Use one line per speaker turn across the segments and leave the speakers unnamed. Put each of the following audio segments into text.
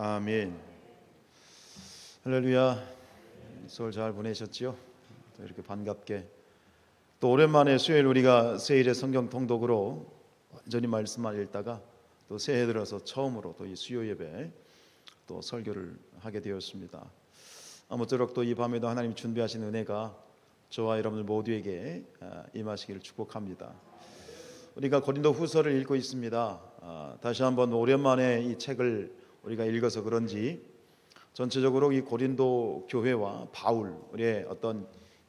아멘. 할렐루야. 설 잘 보내셨지요? 또 이렇게 반갑게 또 오랜만에 수요일 우리가 새일의 성경 통독으로 완전히 말씀만 읽다가 또 새해 들어서 처음으로 또 이 수요 예배 또 설교를 하게 되었습니다. 아무쪼록 또 이 밤에도 하나님 준비하신 은혜가 저와 여러분들 모두에게 임하시기를 축복합니다. 우리가 고린도 후서를 읽고 있습니다. 다시 한번 오랜만에 이 책을 우리가 읽어서 그런지 전체적으로 이 고린도 교회와 바울의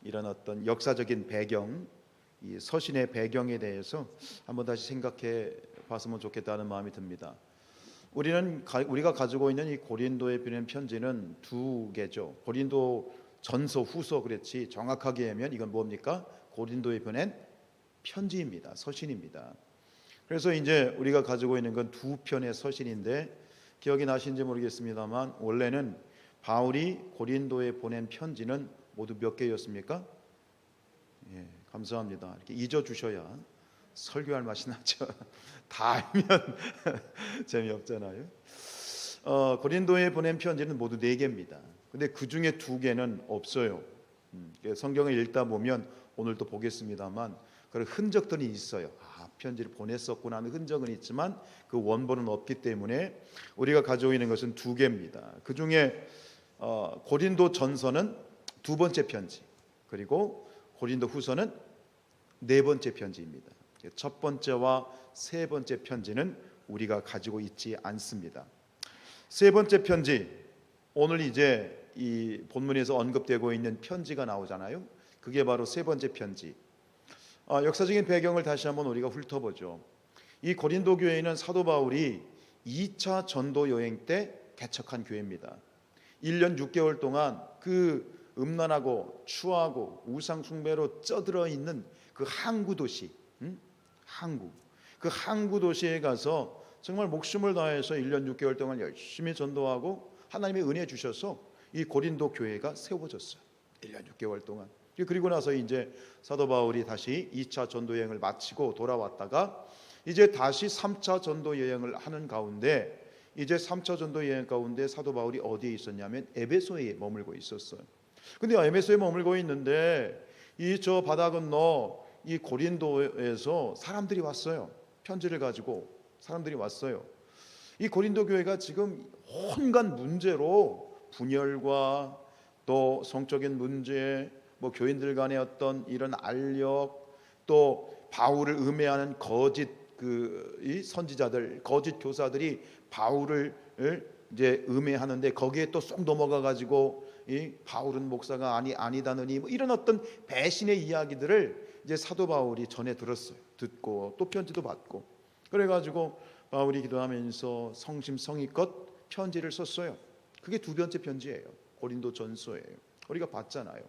이런 역사적인 배경, 이 서신의 배경에 대해서 한번 다시 생각해 봤으면 좋겠다는 마음이 듭니다. 우리가 가지고 있는 이 고린도에 보낸 편지는 두 개죠. 고린도 전서, 후서 그랬지 정확하게 하면 이건 뭡니까? 고린도에 보낸 편지입니다. 서신입니다. 그래서 이제 우리가 가지고 있는 건 두 편의 서신인데 기억이 나신지 모르겠습니다만 원래는 바울이 고린도에 보낸 편지는 모두 몇 개였습니까? 예, 감사합니다. 이렇게 잊어주셔야 설교할 맛이 나죠. 다 알면 재미없잖아요. 고린도에 보낸 편지는 모두 4개입니다. 근데 그 중에 2개는 없어요. 성경을 읽다 보면 오늘도 보겠습니다만 그런 흔적들이 있어요. 편지를 보냈었구나 하는 흔적은 있지만 그 원본은 없기 때문에 우리가 가지고 있는 것은 2개입니다. 그 중에 고린도 전서는 2번째 편지, 그리고 고린도 후서는 4번째 편지입니다. 첫 번째와 세 번째 편지는 우리가 가지고 있지 않습니다. 세 번째 편지, 오늘 이제 이 본문에서 언급되고 있는 편지가 나오잖아요. 그게 바로 세 번째 편지. 역사적인 배경을 다시 한번 우리가 훑어보죠. 이 고린도 교회는 사도 바울이 2차 전도 여행 때 개척한 교회입니다. 1년 6개월 동안 그 음란하고 추하고 우상 숭배로 쩌들어 있는 그 항구 도시, 그 항구 도시에 가서 정말 목숨을 다해서 1년 6개월 동안 열심히 전도하고 하나님의 은혜 주셔서 이 고린도 교회가 세워졌어요. 1년 6개월 동안. 그리고 나서 이제 사도 바울이 다시 2차 전도 여행을 마치고 돌아왔다가 이제 다시 3차 전도 여행을 하는 가운데 이제 3차 전도 여행 가운데 사도 바울이 어디에 있었냐면 에베소에 머물고 있었어요. 근데 에베소에 머물고 있는데 이 저 바다 건너 이 고린도에서 사람들이 왔어요. 편지를 가지고 사람들이 왔어요. 이 고린도 교회가 지금 온갖 문제로 분열과 또 성적인 문제, 교인들 간의 이런 알력, 또 바울을 음해하는 거짓 이 선지자들, 거짓 교사들이 바울을 이제 음해하는데 거기에 또 쏙 넘어가 가지고 이 바울은 목사가 아니다느니 이런 배신의 이야기들을 이제 사도 바울이 전해 들었어요. 듣고 또 편지도 받고 그래 가지고 바울이 기도하면서 성심성의껏 편지를 썼어요. 그게 2번째 편지예요. 고린도 전서예요. 우리가 봤잖아요.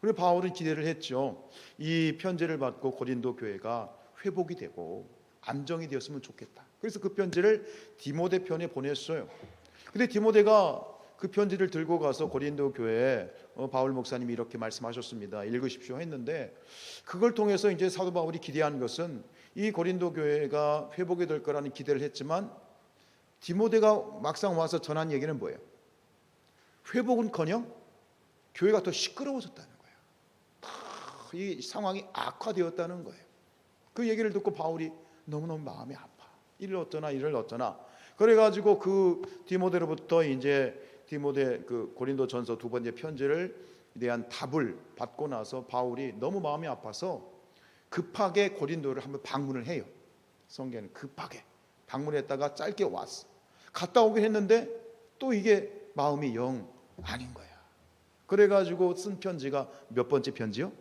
그리고 바울은 기대를 했죠. 이 편지를 받고 고린도 교회가 회복이 되고 안정이 되었으면 좋겠다. 그래서 그 편지를 디모데 편에 보냈어요. 근데 디모데가 그 편지를 들고 가서 고린도 교회에 바울 목사님이 이렇게 말씀하셨습니다. 읽으십시오 했는데 그걸 통해서 이제 사도 바울이 기대한 것은 이 고린도 교회가 회복이 될 거라는 기대를 했지만 디모데가 막상 와서 전한 얘기는 뭐예요? 회복은커녕 교회가 더 시끄러워졌다는 거예요. 이 상황이 악화되었다는 거예요. 그 얘기를 듣고 바울이 너무너무 마음이 아파. 이를 어쩌나 그래가지고 그 디모데로부터 이제 디모데 그 고린도 전서 2번째 편지를 대한 답을 받고 나서 바울이 너무 마음이 아파서 급하게 고린도를 한번 방문을 해요. 성경은 급하게 방문했다가 짧게 왔어. 갔다 오긴 했는데 또 이게 마음이 영 아닌 거야. 그래가지고 쓴 편지가 몇 번째 편지요?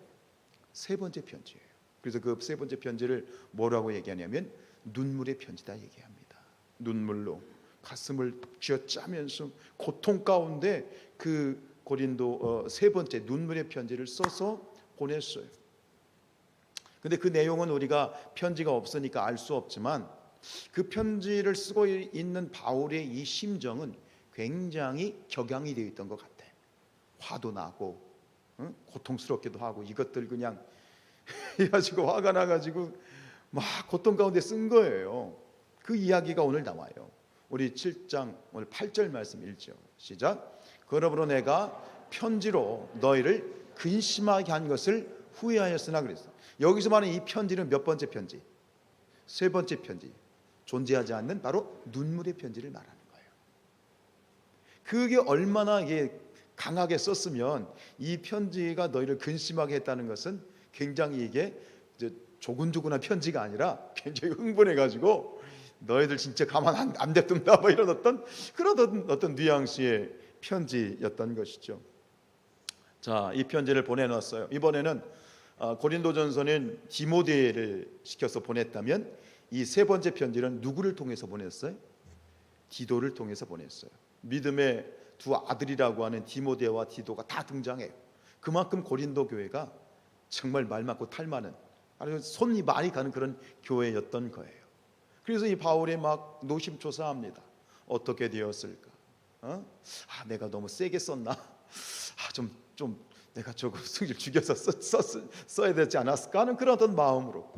3번째 편지예요. 그래서 그 3번째 편지를 뭐라고 얘기하냐면 눈물의 편지다 얘기합니다. 눈물로 가슴을 쥐어짜면서 고통 가운데 그 고린도 3번째 눈물의 편지를 써서 보냈어요. 근데 그 내용은 우리가 편지가 없으니까 알 수 없지만 그 편지를 쓰고 있는 바울의 이 심정은 굉장히 격양이 되어 있던 것 같아요. 화도 나고 고통스럽기도 하고 이것들 그냥 해가지고 화가 나가지고 막 고통 가운데 쓴 거예요. 그 이야기가 오늘 나와요. 우리 7장 오늘 8절 말씀 읽죠. 시작. 그러므로 내가 편지로 너희를 근심하게 한 것을 후회하였으나 그랬어. 여기서 말하는 이 편지는 몇 번째 편지? 세 번째 편지. 존재하지 않는 바로 눈물의 편지를 말하는 거예요. 그게 얼마나 이게 강하게 썼으면 이 편지가 너희를 근심하게 했다는 것은 굉장히 이게 조근조근한 편지가 아니라 굉장히 흥분해가지고 너희들 진짜 가만 안 냅둔다 뭐 이런 어떤 뉘앙스의 편지였던 것이죠. 자, 이 편지를 보내놨어요. 이번에는 고린도전서는 디모데를 시켜서 보냈다면 이 세 번째 편지는 누구를 통해서 보냈어요? 디도를 통해서 보냈어요. 믿음의 두 아들이라고 하는 디모데와 디도가 다 등장해요. 그만큼 고린도 교회가 정말 말 많고 탈 많은, 아주 손이 많이 가는 그런 교회였던 거예요. 그래서 이 바울이 막 노심초사합니다. 어떻게 되었을까? 내가 너무 세게 썼나? 좀 내가 저거 승질 죽여서 써야 되지 않았을까 하는 그런 어떤 마음으로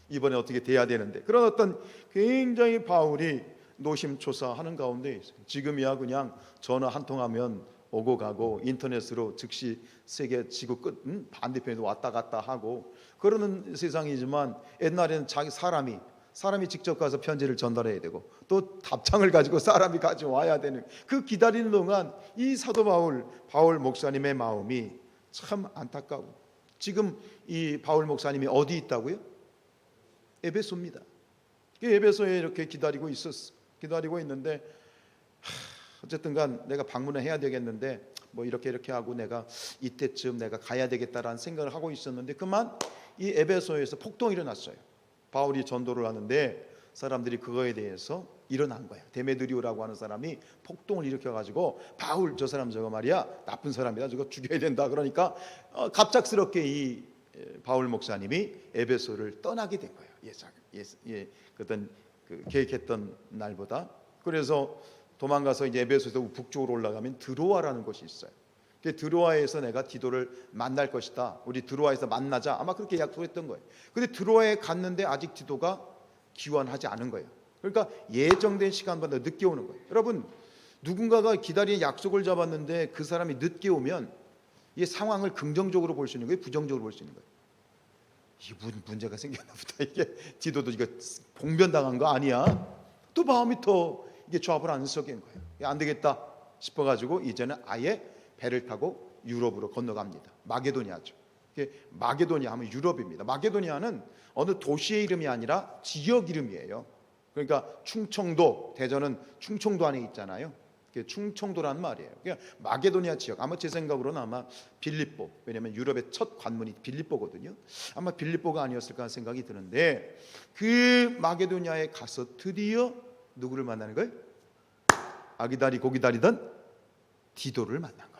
이번에 어떻게 돼야 되는데, 그런 어떤 굉장히 바울이 노심초사하는 가운데 있어요. 지금이야 그냥 전화 한 통하면 오고 가고 인터넷으로 즉시 세계 지구 끝 반대편에도 왔다 갔다 하고 그러는 세상이지만, 옛날에는 사람이 직접 가서 편지를 전달해야 되고 또 답장을 가지고 사람이 가져와야 되는 그 기다리는 동안 이 사도 바울 목사님의 마음이 참 안타까워. 지금 이 바울 목사님이 어디 있다고요? 에베소입니다. 에베소에 이렇게 기다리고 있는데 어쨌든간 내가 방문을 해야 되겠는데 뭐 이렇게 하고 내가 이때쯤 내가 가야 되겠다라는 생각을 하고 있었는데, 그만 이 에베소에서 폭동이 일어났어요. 바울이 전도를 하는데 사람들이 그거에 대해서 일어난 거예요. 데메드리오라고 하는 사람이 폭동을 일으켜가지고 바울 저 사람 저거 말이야 나쁜 사람이다, 저거 죽여야 된다. 그러니까 갑작스럽게 이 바울 목사님이 에베소를 떠나게 된 거예요. 그때 계획했던 날보다. 그래서 도망가서 이제 에베소에서 북쪽으로 올라가면 드로아라는 곳이 있어요. 드로아에서 내가 디도를 만날 것이다. 우리 드로아에서 만나자. 아마 그렇게 약속했던 거예요. 근데 드로아에 갔는데 아직 디도가 귀환하지 않은 거예요. 그러니까 예정된 시간보다 늦게 오는 거예요. 여러분, 누군가가 기다리는 약속을 잡았는데 그 사람이 늦게 오면 이 상황을 긍정적으로 볼 수 있는 거예요, 부정적으로 볼 수 있는 거예요. 이게 문제가 생겼나 보다. 이게 디도도 이거 봉변당한 거 아니야? 또 마음이 더 이게 조합을 안 썩인 거예요. 안 되겠다 싶어가지고 이제는 아예 배를 타고 유럽으로 건너갑니다. 마게도니아죠. 마게도니아 하면 유럽입니다. 마게도니아는 어느 도시의 이름이 아니라 지역 이름이에요. 그러니까 충청도, 대전은 충청도 안에 있잖아요. 충청도라는 말이에요. 그러니까 마게도니아 지역, 아마 제 생각으로는 아마 빌립보, 왜냐하면 유럽의 첫 관문이 빌립보거든요. 아마 빌립보가 아니었을까 하는 생각이 드는데, 그 마게도니아에 가서 드디어 누구를 만나는 거예요? 아기다리 고기다리던 디도를 만난 거야.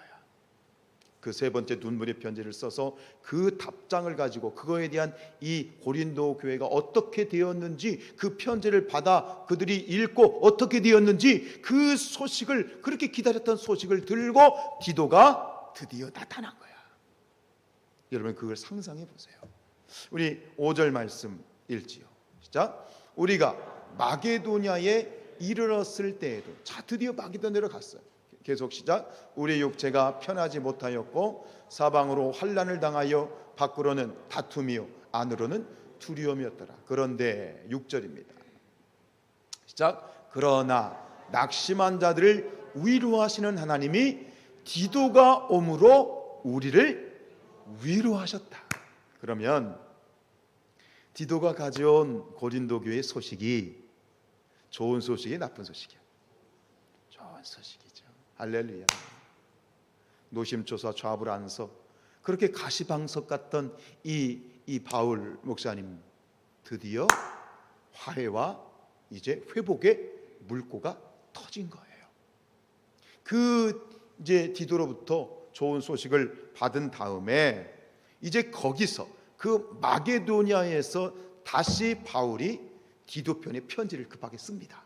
그 세 번째 눈물의 편지를 써서 그 답장을 가지고 그거에 대한 이 고린도 교회가 어떻게 되었는지, 그 편지를 받아 그들이 읽고 어떻게 되었는지 그 소식을, 그렇게 기다렸던 소식을 들고 디도가 드디어 나타난 거야. 여러분 그걸 상상해 보세요. 우리 5절 말씀 읽지요. 시작. 우리가 마게도냐에 이르렀을 때에도, 자 드디어 마게도냐로 갔어요. 계속 시작. 우리 육체가 편하지 못하였고 사방으로 환난을 당하여 밖으로는 다툼이요 안으로는 두려움이었더라. 그런데 6절입니다. 시작. 그러나 낙심한 자들을 위로하시는 하나님이 디도가 오므로 우리를 위로하셨다. 그러면 디도가 가져온 고린도 교회의 소식이 좋은 소식이 나쁜 소식이야? 좋은 소식이죠. 할렐루야. 노심초사 좌불안서 그렇게 가시방석 같던 이 바울 목사님, 드디어 화해와 이제 회복의 물꼬가 터진 거예요. 이제 디도로부터 좋은 소식을 받은 다음에 이제 거기서 그 마게도냐에서 다시 바울이 디도 편의 편지를 급하게 씁니다.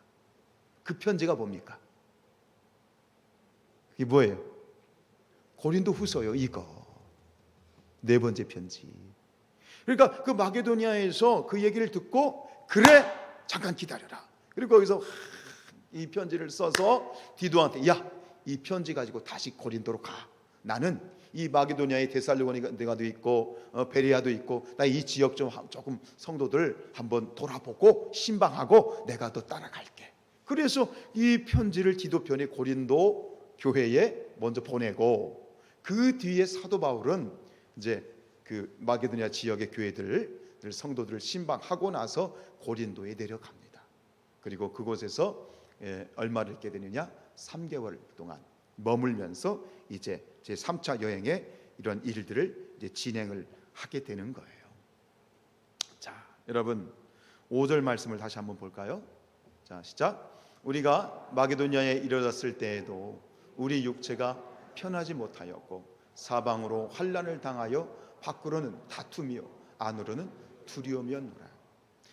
그 편지가 뭡니까? 이게 뭐예요? 고린도 후서요. 이거 네 번째 편지. 그러니까 그 마게도니아에서 그 얘기를 듣고, 그래 잠깐 기다려라. 그리고 거기서 이 편지를 써서 디도한테 야, 이 편지 가지고 다시 고린도로 가. 나는 이 마게도니아의 데살로니가도 있고 베레아도 있고 나 이 지역 좀 조금 성도들 한번 돌아보고 신방하고 내가 더 따라갈게. 그래서 이 편지를 디도편의 고린도 교회에 먼저 보내고 그 뒤에 사도 바울은 이제 그 마게도니아 지역의 교회들 성도들을 신방하고 나서 고린도에 내려갑니다. 그리고 그곳에서 얼마를 있게 되느냐? 3개월 동안 머물면서 이제 제 3차 여행에 이런 일들을 이제 진행을 하게 되는 거예요. 자, 여러분 5절 말씀을 다시 한번 볼까요? 자, 시작. 우리가 마게도니아에 이르렀을 때에도 우리 육체가 편하지 못하였고 사방으로 환난을 당하여 밖으로는 다툼이요 안으로는 두려움이었노라.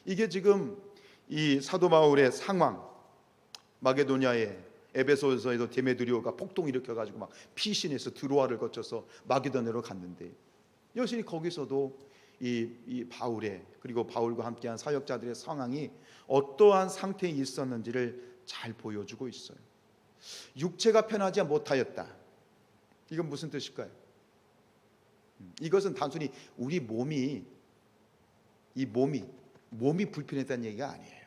이게 지금 이 사도 바울의 상황, 마게도니아에 에베소서에도 데메드리오가 폭동 일으켜가지고 막 피신해서 드로아를 거쳐서 마게도니아로 갔는데 여전히 거기서도 이 바울의 그리고 바울과 함께한 사역자들의 상황이 어떠한 상태에 있었는지를 잘 보여주고 있어요. 육체가 편하지 못하였다. 이건 무슨 뜻일까요? 이것은 단순히 우리 몸이 불편했다는 얘기가 아니에요.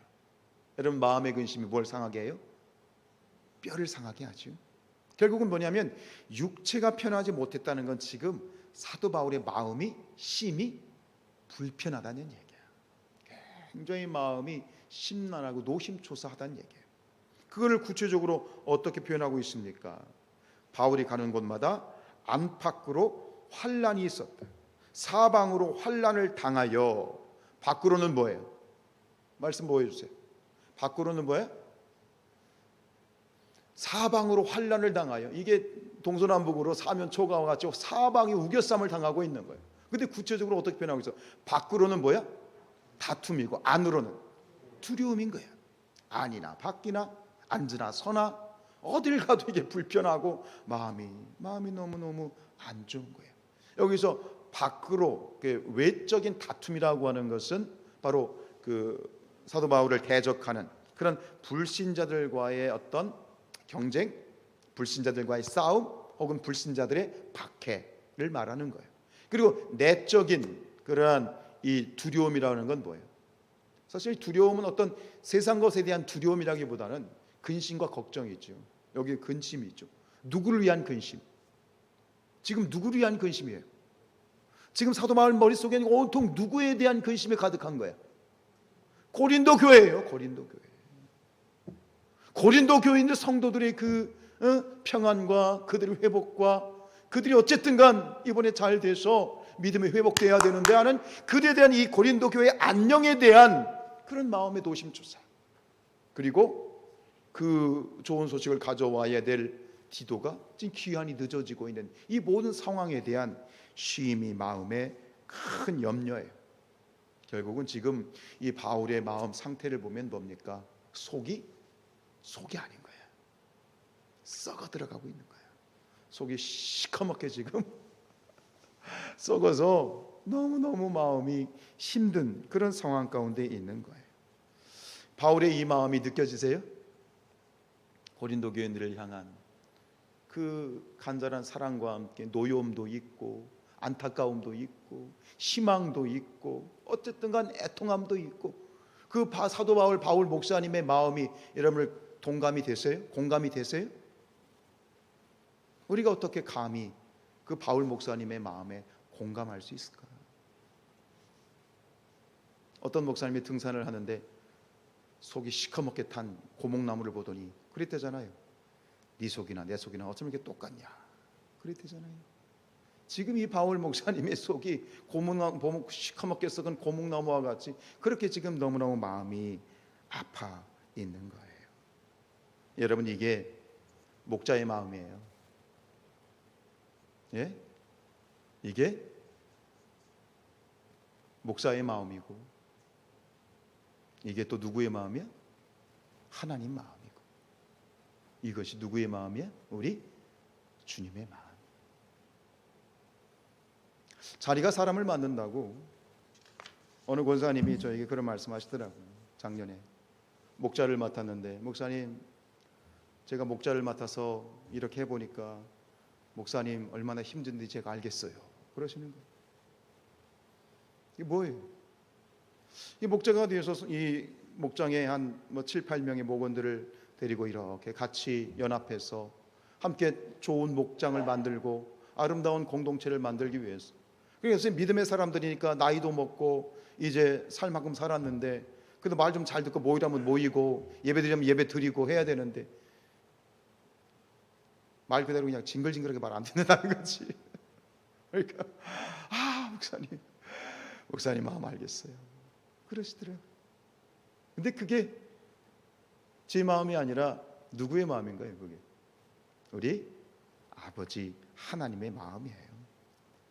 여러분 마음의 근심이 뭘 상하게 해요? 뼈를 상하게 하죠. 결국은 뭐냐면 육체가 편하지 못했다는 건 지금 사도 바울의 마음이 심히 불편하다는 얘기예요. 굉장히 마음이 심란하고 노심초사하다는 얘기예요. 그거를 구체적으로 어떻게 표현하고 있습니까? 바울이 가는 곳마다 안팎으로 환난이 있었다. 사방으로 환난을 당하여 밖으로는 뭐예요? 말씀 보여주세요. 밖으로는 뭐예요? 사방으로 환난을 당하여. 이게 동서남북으로 사면초가와 같이 사방이 우겨쌈을 당하고 있는 거예요. 근데 구체적으로 어떻게 표현하고 있어? 밖으로는 뭐야? 다툼이고 안으로는 두려움인 거야. 안이나 밖이나 앉으나 서나 어딜 가도 이게 불편하고 마음이 너무너무 안 좋은 거예요. 여기서 밖으로 외적인 다툼이라고 하는 것은 바로 그 사도 바울을 대적하는 그런 불신자들과의 어떤 경쟁, 불신자들과의 싸움 혹은 불신자들의 박해를 말하는 거예요. 그리고 내적인 그러한 이 두려움이라는 건 뭐예요? 사실 두려움은 어떤 세상 것에 대한 두려움이라기보다는 근심과 걱정이죠. 여기 근심이 있죠. 누구를 위한 근심? 지금 누구를 위한 근심이에요? 지금 사도 바울 머릿속에는 온통 누구에 대한 근심이 가득한 거예요? 고린도 교회예요. 고린도 교회. 고린도 교인들 성도들의 그 평안과 그들의 회복과 그들이 어쨌든 간 이번에 잘 돼서 믿음이 회복돼야 되는데 하는 그들에 대한 이 고린도 교회의 안녕에 대한 그런 마음의 노심초사, 그리고 그 좋은 소식을 가져와야 될 디도가 지금 귀환이 늦어지고 있는 이 모든 상황에 대한 쉼이 마음의 큰 염려예요. 결국은 지금 이 바울의 마음 상태를 보면 뭡니까? 속이 아닌 거예요. 썩어 들어가고 있는 거예요. 속이 시커멓게 지금 썩어서 너무너무 마음이 힘든 그런 상황 가운데 있는 거예요. 바울의 이 마음이 느껴지세요? 고린도 교인들을 향한 그 간절한 사랑과 함께 노여움도 있고 안타까움도 있고 희망도 있고 어쨌든 간 애통함도 있고 그 사도 바울 목사님의 마음이 여러분 동감이 되세요? 공감이 되세요? 우리가 어떻게 감히 그 바울 목사님의 마음에 공감할 수 있을까? 어떤 목사님이 등산을 하는데 속이 시커멓게 탄 고목나무를 보더니 그랬대잖아요. 네 속이나 내 속이나 어쩜 이렇게 똑같냐? 그랬대잖아요. 지금 이 바울 목사님의 속이 시커멓게 썩은 고목나무와 같이 그렇게 지금 너무너무 마음이 아파 있는 거예요. 여러분 이게 목자의 마음이에요. 예? 이게 목사의 마음이고 이게 또 누구의 마음이야? 하나님 마음이고 이것이 누구의 마음이야? 우리 주님의 마음. 자리가 사람을 만든다고 어느 권사님이 저에게 그런 말씀하시더라고요. 작년에 목자를 맡았는데 목사님 제가 목자를 맡아서 이렇게 해보니까 목사님 얼마나 힘든지 제가 알겠어요. 그러시는 거예요. 이게 뭐예요? 이 목자가 되어서 이 목장에 한 7, 8명의 목원들을 데리고 이렇게 같이 연합해서 함께 좋은 목장을 만들고 아름다운 공동체를 만들기 위해서. 그래서 믿음의 사람들이니까 나이도 먹고 이제 살만큼 살았는데, 그래도 말 좀 잘 듣고 모이라면 모이고 예배 드리면 예배 드리고 해야 되는데 말 그대로 그냥 징글징글하게 말 안 듣는다는 거지. 그러니까 목사님 마음 알겠어요. 그러시더라고요. 근데 그게 제 마음이 아니라 누구의 마음인가요? 그게 우리 아버지 하나님의 마음이에요.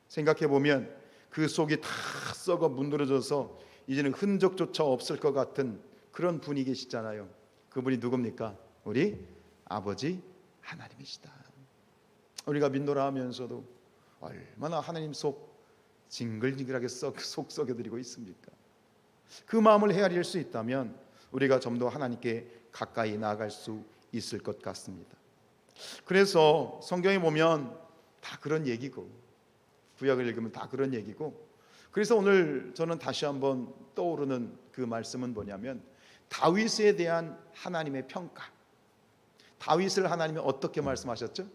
생각해보면 그 속이 다 썩어 문드러져서 이제는 흔적조차 없을 것 같은 그런 분이 계시잖아요. 그분이 누굽니까? 우리 아버지 하나님이시다. 우리가 민노라 하면서도 얼마나 하나님 속 징글징글하게 속 썩여드리고 있습니까? 그 마음을 헤아릴 수 있다면 우리가 좀 더 하나님께 가까이 나아갈 수 있을 것 같습니다. 그래서 성경에 보면 다 그런 얘기고, 구약을 읽으면 다 그런 얘기고, 그래서 오늘 저는 다시 한번 떠오르는 그 말씀은 뭐냐면 다윗에 대한 하나님의 평가. 다윗을 하나님이 어떻게 말씀하셨죠?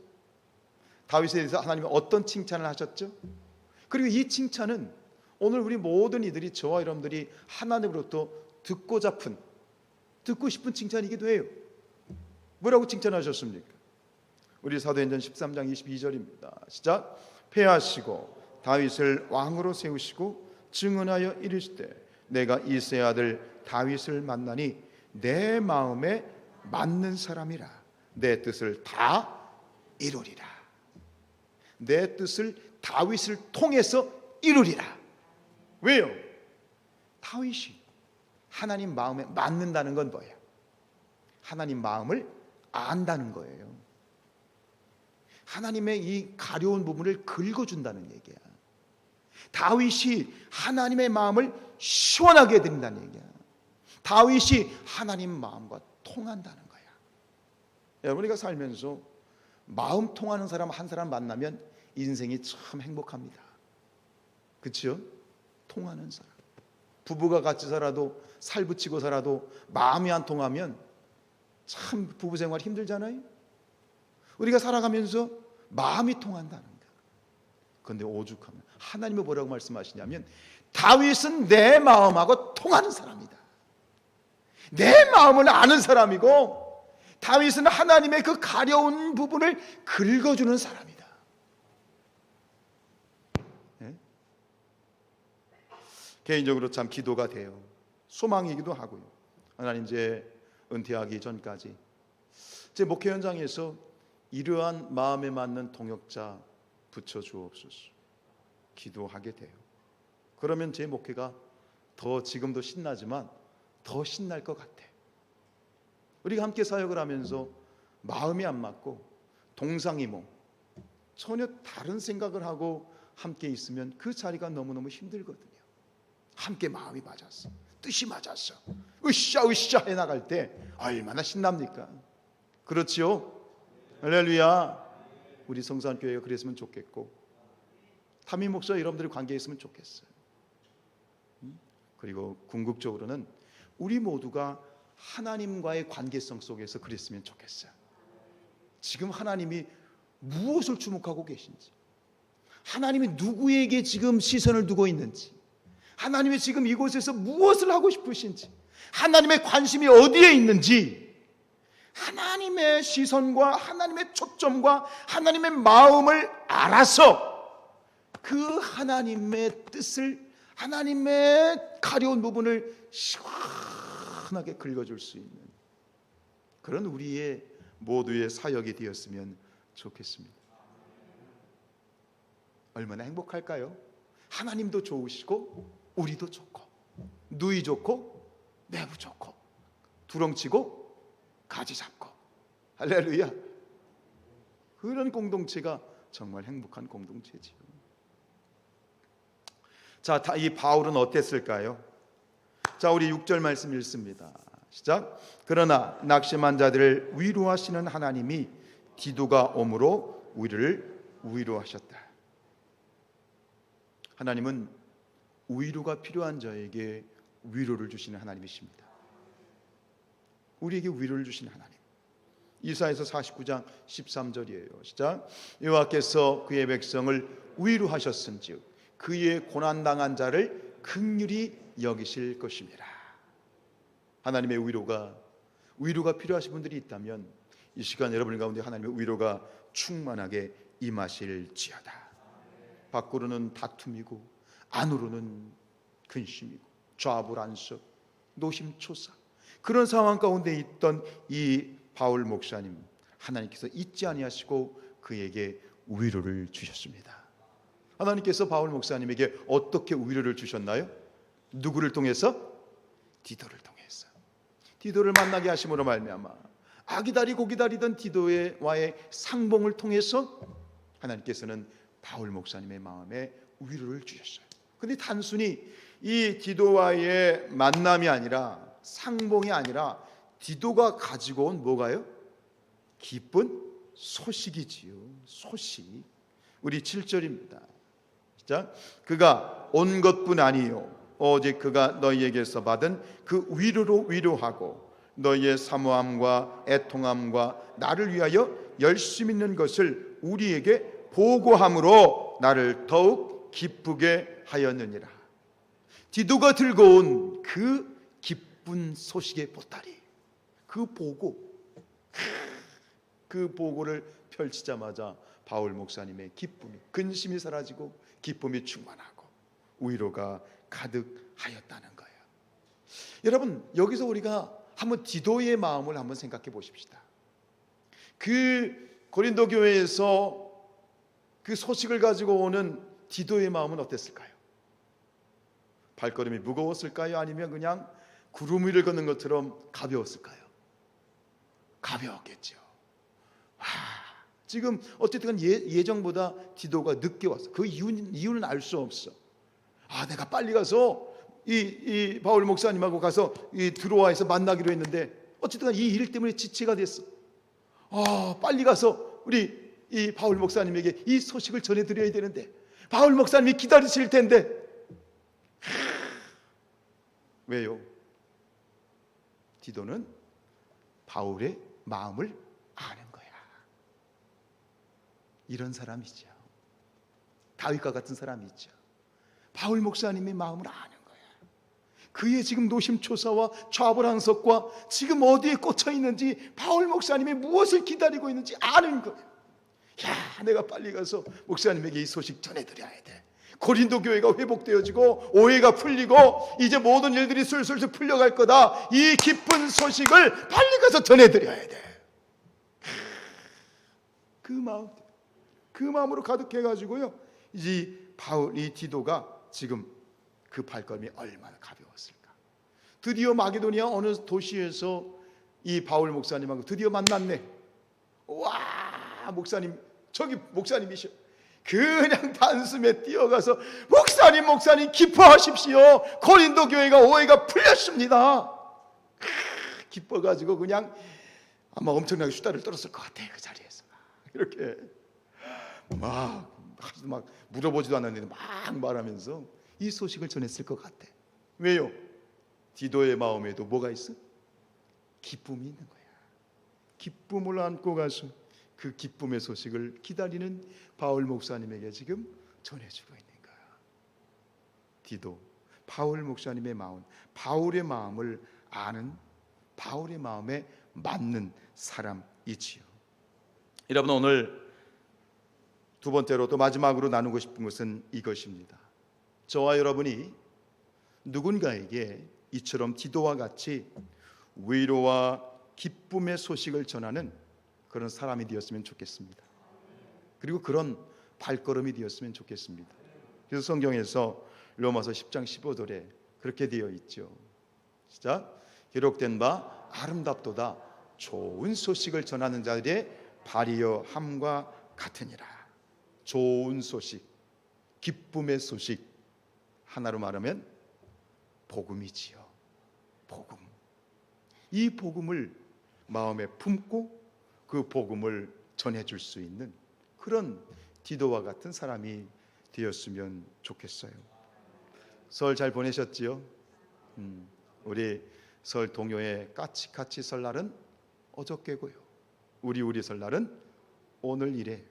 다윗에 대해서 하나님이 어떤 칭찬을 하셨죠? 그리고 이 칭찬은 오늘 우리 모든 이들이, 저와 여러분들이 하나님으로부터 듣고 싶은 칭찬이기도 해요. 뭐라고 칭찬하셨습니까? 우리 사도행전 13장 22절입니다. 시작. 패하시고 다윗을 왕으로 세우시고 증언하여 이르시되 내가 이새의 아들 다윗을 만나니 내 마음에 맞는 사람이라. 내 뜻을 다 이루리라. 내 뜻을 다윗을 통해서 이루리라. 왜요? 다윗이 하나님 마음에 맞는다는 건 뭐예요? 하나님 마음을 안다는 거예요. 하나님의 이 가려운 부분을 긁어준다는 얘기야. 다윗이 하나님의 마음을 시원하게 해드린다는 얘기야. 다윗이 하나님 마음과 통한다는 거야. 여러분, 우리가 살면서 마음 통하는 사람 한 사람 만나면 인생이 참 행복합니다. 그렇죠? 통하는 사람. 부부가 같이 살아도, 살붙이고 살아도 마음이 안 통하면 참 부부 생활 힘들잖아요. 우리가 살아가면서 마음이 통한다는 거야. 그런데 오죽하면 하나님은 뭐라고 말씀하시냐면 다윗은 내 마음하고 통하는 사람이다. 내 마음을 아는 사람이고 다윗은 하나님의 그 가려운 부분을 긁어주는 사람이다. 네? 개인적으로 참 기도가 돼요. 소망이기도 하고요. 하나님, 이제 은퇴하기 전까지 제 목회 현장에서 이러한 마음에 맞는 동역자 붙여주옵소서 기도하게 돼요. 그러면 제 목회가 더, 지금도 신나지만 더 신날 것 같아. 우리가 함께 사역을 하면서 마음이 안 맞고 동상이몽, 전혀 다른 생각을 하고 함께 있으면 그 자리가 너무너무 힘들거든요. 함께 마음이 맞았어, 뜻이 맞았어, 으쌰 해나갈 때 얼마나 신납니까? 그렇지요? 할렐루야. 우리 성산교회가 그랬으면 좋겠고 담임 목사 여러분들이 관계에 있으면 좋겠어요. 그리고 궁극적으로는 우리 모두가 하나님과의 관계성 속에서 그랬으면 좋겠어요. 지금 하나님이 무엇을 주목하고 계신지, 하나님이 누구에게 지금 시선을 두고 있는지, 하나님이 지금 이곳에서 무엇을 하고 싶으신지, 하나님의 관심이 어디에 있는지, 하나님의 시선과 하나님의 초점과 하나님의 마음을 알아서 그 하나님의 뜻을, 하나님의 가려운 부분을 시원하게 긁어줄 수 있는 그런 우리의 모두의 사역이 되었으면 좋겠습니다. 얼마나 행복할까요? 하나님도 좋으시고 우리도 좋고 누이 좋고 내부 좋고 두렁치고 가지 잡고, 할렐루야. 그런 공동체가 정말 행복한 공동체지요. 자, 이 바울은 어땠을까요? 자, 우리 6절 말씀 읽습니다. 시작. 그러나 낙심한 자들을 위로하시는 하나님이 디도가 옴으로 우리를 위로하셨다. 하나님은 위로가 필요한 자에게 위로를 주시는 하나님이십니다. 우리에게 위로를 주시는 하나님. 이사야서 49장 13절이에요. 시작. 여호와께서 그의 백성을 위로하셨은즉 그의 고난당한 자를 긍휼히 여기실 것입니다. 하나님의 위로가 필요하신 분들이 있다면 이 시간 여러분 가운데 하나님의 위로가 충만하게 임하실지어다. 밖으로는 다툼이고 안으로는 근심이고 좌불안석, 노심초사, 그런 상황 가운데 있던 이 바울 목사님, 하나님께서 잊지 아니하시고 그에게 위로를 주셨습니다. 하나님께서 바울 목사님에게 어떻게 위로를 주셨나요? 누구를 통해서? 디도를 통해서. 디도를 만나게 하심으로 말미암아 아기다리고 기다리던 디도와의 상봉을 통해서 하나님께서는 바울 목사님의 마음에 위로를 주셨어요. 그런데 단순히 이 디도와의 만남이 아니라, 상봉이 아니라 디도가 가지고 온 뭐가요? 기쁜 소식이지요. 소식. 우리 7절입니다. 자, 그가 온 것뿐 아니요 오직 그가 너희에게서 받은 그 위로로 위로하고 너희의 사모함과 애통함과 나를 위하여 열심 있는 것을 우리에게 보고함으로 나를 더욱 기쁘게 하였느니라. 디도가 들고 온 그 기쁜 소식의 보따리, 그 보고를 펼치자마자 바울 목사님의 기쁨이, 근심이 사라지고 기쁨이 충만하고 위로가 가득하였다는 거예요. 여러분, 여기서 우리가 한번 디도의 마음을 한번 생각해 보십시다. 그 고린도 교회에서 그 소식을 가지고 오는 디도의 마음은 어땠을까요? 발걸음이 무거웠을까요? 아니면 그냥 구름 위를 걷는 것처럼 가벼웠을까요? 가벼웠겠죠. 지금 어쨌든 예정보다 디도가 늦게 왔어. 그 이유는 알 수 없어. 내가 빨리 가서 이 바울 목사님하고 가서 이 드로아에서 만나기로 했는데 어쨌든 이 일 때문에 지체가 됐어. 빨리 가서 우리 이 바울 목사님에게 이 소식을 전해드려야 되는데 바울 목사님이 기다리실 텐데. 왜요? 디도는 바울의 마음을 아는 거야. 이런 사람이죠. 다윗과 같은 사람이죠. 바울 목사님의 마음을 아는 거야. 그의 지금 노심초사와 좌불안석과 지금 어디에 꽂혀 있는지, 바울 목사님이 무엇을 기다리고 있는지 아는 거야. 내가 빨리 가서 목사님에게 이 소식 전해드려야 돼. 고린도 교회가 회복되어지고 오해가 풀리고 이제 모든 일들이 술술 풀려갈 거다. 이 기쁜 소식을 빨리 가서 전해드려야 돼. 그 마음으로 가득해가지고요, 이 디도가 지금 그 발걸음이 얼마나 가벼웠을까. 드디어 마게도니아 어느 도시에서 이 바울 목사님하고 드디어 만났네. 와, 목사님, 저기 목사님이셔. 그냥 단숨에 뛰어가서 목사님 기뻐하십시오. 고린도 교회가 오해가 풀렸습니다. 기뻐가지고 그냥 아마 엄청나게 수다를 떨었을 것 같아. 그 자리에서 이렇게 막 물어보지도 않았는데 막 말하면서 이 소식을 전했을 것 같아. 왜요? 디도의 마음에도 뭐가 있어? 기쁨이 있는 거야. 기쁨을 안고 가서 그 기쁨의 소식을 기다리는 바울 목사님에게 지금 전해주고 있는 거야. 디도, 바울 목사님의 마음, 바울의 마음을 아는, 바울의 마음에 맞는 사람이지요. 여러분, 오늘 두 번째로 또 마지막으로 나누고 싶은 것은 이것입니다. 저와 여러분이 누군가에게 이처럼 디도와 같이 위로와 기쁨의 소식을 전하는 그런 사람이 되었으면 좋겠습니다. 그리고 그런 발걸음이 되었으면 좋겠습니다. 그래서 성경에서 로마서 10장 15절에 그렇게 되어 있죠. 시작. 기록된 바 아름답도다 좋은 소식을 전하는 자들의 발이여 함과 같으니라. 좋은 소식, 기쁨의 소식, 하나로 말하면 복음이지요. 복음.
이 복음을 마음에 품고 그 복음을 전해줄 수 있는 그런 디도와 같은 사람이 되었으면 좋겠어요. 설 잘 보내셨지요? 우리 설 동요의 까치까치 설날은 어저께고요, 우리 설날은 오늘이래요.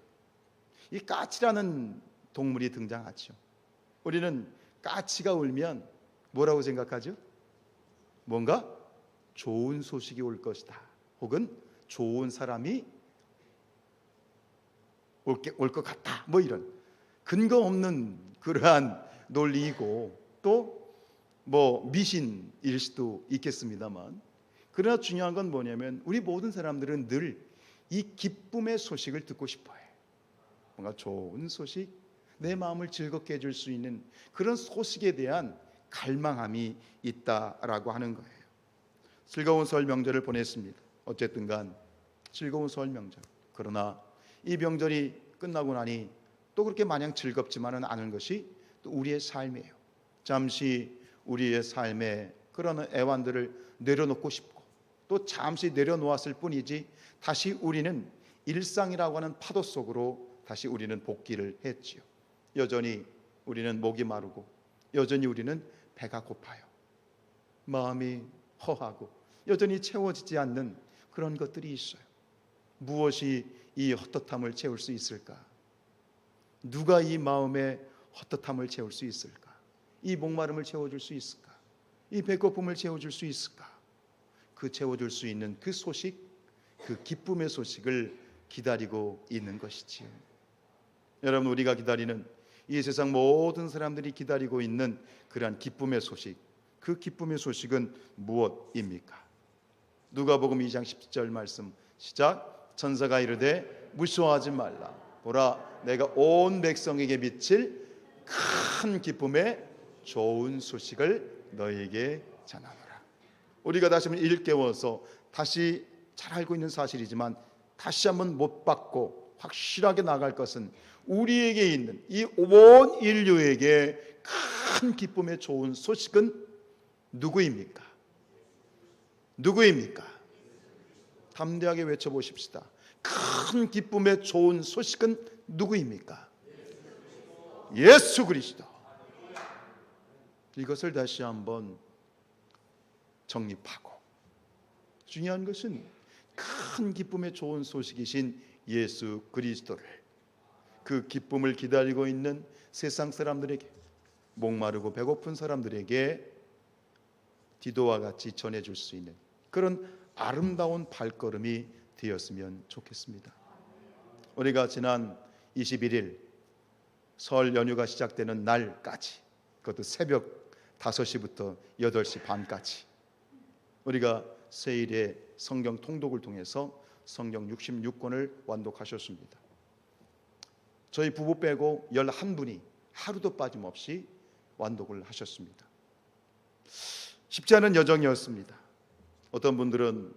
이 까치라는 동물이 등장하죠. 우리는 까치가 울면 뭐라고 생각하죠? 뭔가 좋은 소식이 올 것이다, 혹은 좋은 사람이 올 것 같다, 뭐 이런 근거 없는 그러한 논리이고 또 뭐 미신일 수도 있겠습니다만, 그러나 중요한 건 뭐냐면 우리 모든 사람들은 늘 이 기쁨의 소식을 듣고 싶어요. 뭔가 좋은 소식, 내 마음을 즐겁게 해줄 수 있는 그런 소식에 대한 갈망함이 있다라고 하는 거예요. 즐거운 설 명절을 보냈습니다. 어쨌든 간 즐거운 설 명절. 그러나 이 명절이 끝나고 나니 또 그렇게 마냥 즐겁지만은 않은 것이 또 우리의 삶이에요. 잠시 우리의 삶에 그런 애환들을 내려놓고 싶고 또 잠시 내려놓았을 뿐이지 다시 우리는 일상이라고 하는 파도 속으로 다시 우리는 복귀를 했지요. 여전히 우리는 목이 마르고 여전히 우리는 배가 고파요. 마음이 허하고 여전히 채워지지 않는 그런 것들이 있어요. 무엇이 이 헛헛함을 채울 수 있을까? 누가 이 마음의 헛헛함을 채울 수 있을까? 이 목마름을 채워줄 수 있을까? 이 배고픔을 채워줄 수 있을까? 그 채워줄 수 있는 그 소식, 그 기쁨의 소식을 기다리고 있는 것이지요. 여러분, 우리가 기다리는 이 세상 모든 사람들이 기다리고 있는 그러한 기쁨의 소식, 그 기쁨의 소식은 무엇입니까? 누가복음 2장 10절 말씀 시작. 천사가 이르되 무서워하지 말라. 보라, 내가 온 백성에게 미칠 큰 기쁨의 좋은 소식을 너희에게 전하노라. 우리가 다시 한번 일깨워서 다시 잘 알고 있는 사실이지만 다시 한번 못 받고 확실하게 나갈 것은 우리에게 있는 이 온 인류에게 큰 기쁨의 좋은 소식은 누구입니까? 누구입니까? 담대하게 외쳐보십시다. 큰 기쁨의 좋은 소식은 누구입니까? 예수 그리스도. 이것을 다시 한번 정립하고, 중요한 것은 큰 기쁨의 좋은 소식이신 예수 그리스도를 그 기쁨을 기다리고 있는 세상 사람들에게, 목마르고 배고픈 사람들에게 디도와 같이 전해줄 수 있는 그런 아름다운 발걸음이 되었으면 좋겠습니다. 우리가 지난 21일 설 연휴가 시작되는 날까지, 그것도 새벽 5시부터 8시 반까지 우리가 세일의 성경 통독을 통해서 성경 66권을 완독하셨습니다. 저희 부부 빼고 11분이 하루도 빠짐없이 완독을 하셨습니다. 쉽지 않은 여정이었습니다. 어떤 분들은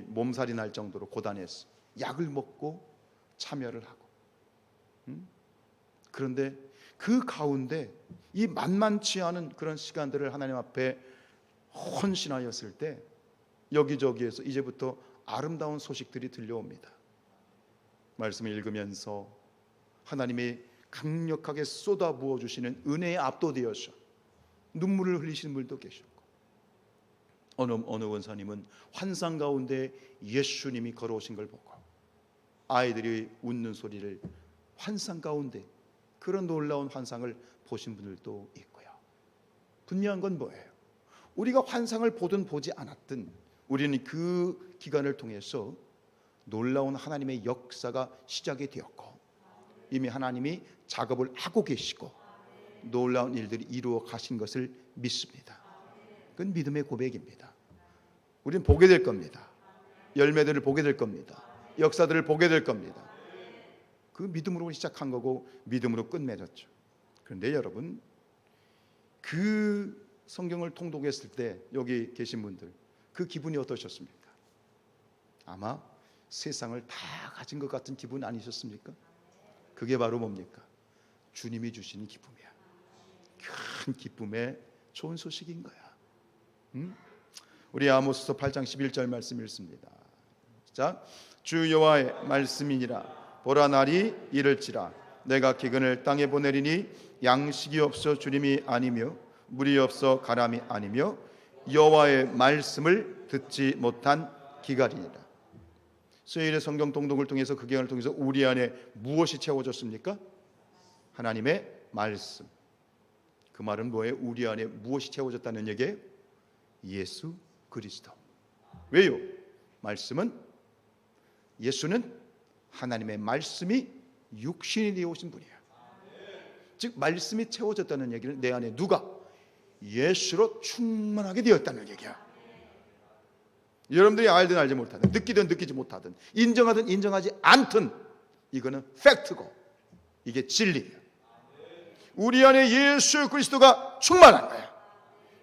몸살이 날 정도로 고단했어요. 약을 먹고 참여를 하고. 그런데 그 가운데 이 만만치 않은 그런 시간들을 하나님 앞에 헌신하였을 때 여기저기에서 이제부터 아름다운 소식들이 들려옵니다. 말씀을 읽으면서 하나님이 강력하게 쏟아 부어주시는 은혜에 압도되어서 눈물을 흘리시는 분도 계셨고, 어느 원사님은 환상 가운데 예수님이 걸어오신 걸 보고 아이들이 웃는 소리를 환상 가운데, 그런 놀라운 환상을 보신 분들도 있고요. 분명한 건 뭐예요? 우리가 환상을 보든 보지 않았든 우리는 그 기간을 통해서 놀라운 하나님의 역사가 시작이 되었고 이미 하나님이 작업을 하고 계시고 놀라운 일들이 이루어 가신 것을 믿습니다. 그건 믿음의 고백입니다. 우리는 보게 될 겁니다. 열매들을 보게 될 겁니다. 역사들을 보게 될 겁니다. 그 믿음으로 시작한 거고 믿음으로 끝맺었죠. 그런데 여러분, 그 성경을 통독했을 때 여기 계신 분들 그 기분이 어떠셨습니까? 아마 세상을 다 가진 것 같은 기분 아니셨습니까? 그게 바로 뭡니까? 주님이 주시는 기쁨이야. 큰 기쁨의 좋은 소식인 거야. 우리 아모스서 8장 11절 말씀 읽습니다. 자, 주 여호와의 말씀이니라. 보라, 날이 이를지라. 내가 기근을 땅에 보내리니 양식이 없어 주림이 아니며 물이 없어 가람이 아니며 여호와의 말씀을 듣지 못한 기갈이니라. 수요일의 성경 통독을 통해서 그 기간을 통해서 우리 안에 무엇이 채워졌습니까? 하나님의 말씀. 그 말은 뭐예요? 우리 안에 무엇이 채워졌다는 얘기예요? 예수 그리스도. 왜요? 예수는 하나님의 말씀이 육신이 되어 오신 분이에요. 즉 말씀이 채워졌다는 얘기는 내 안에 누가? 예수로 충만하게 되었다는 얘기야. 여러분들이 알든 알지 못하든, 느끼든 느끼지 못하든, 인정하든 인정하지 않든, 이거는 팩트고 이게 진리예요. 우리 안에 예수 그리스도가 충만한 거야.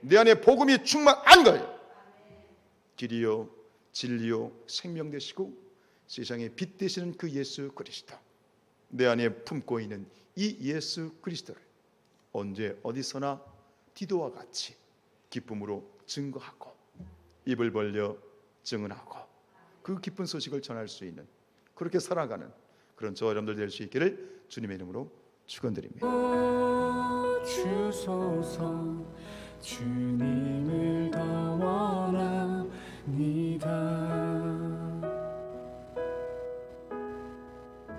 내 안에 복음이 충만한 거예요. 길이요 진리요 생명 되시고 세상에 빛 되시는 그 예수 그리스도, 내 안에 품고 있는 이 예수 그리스도를 언제 어디서나 디도와 같이 기쁨으로 증거하고 입을 벌려 증언하고 그 기쁜 소식을 전할 수 있는, 그렇게 살아가는 그런 저와 여러분들 될 수 있기를 주님의 이름으로 축원드립니다.
주소서 주님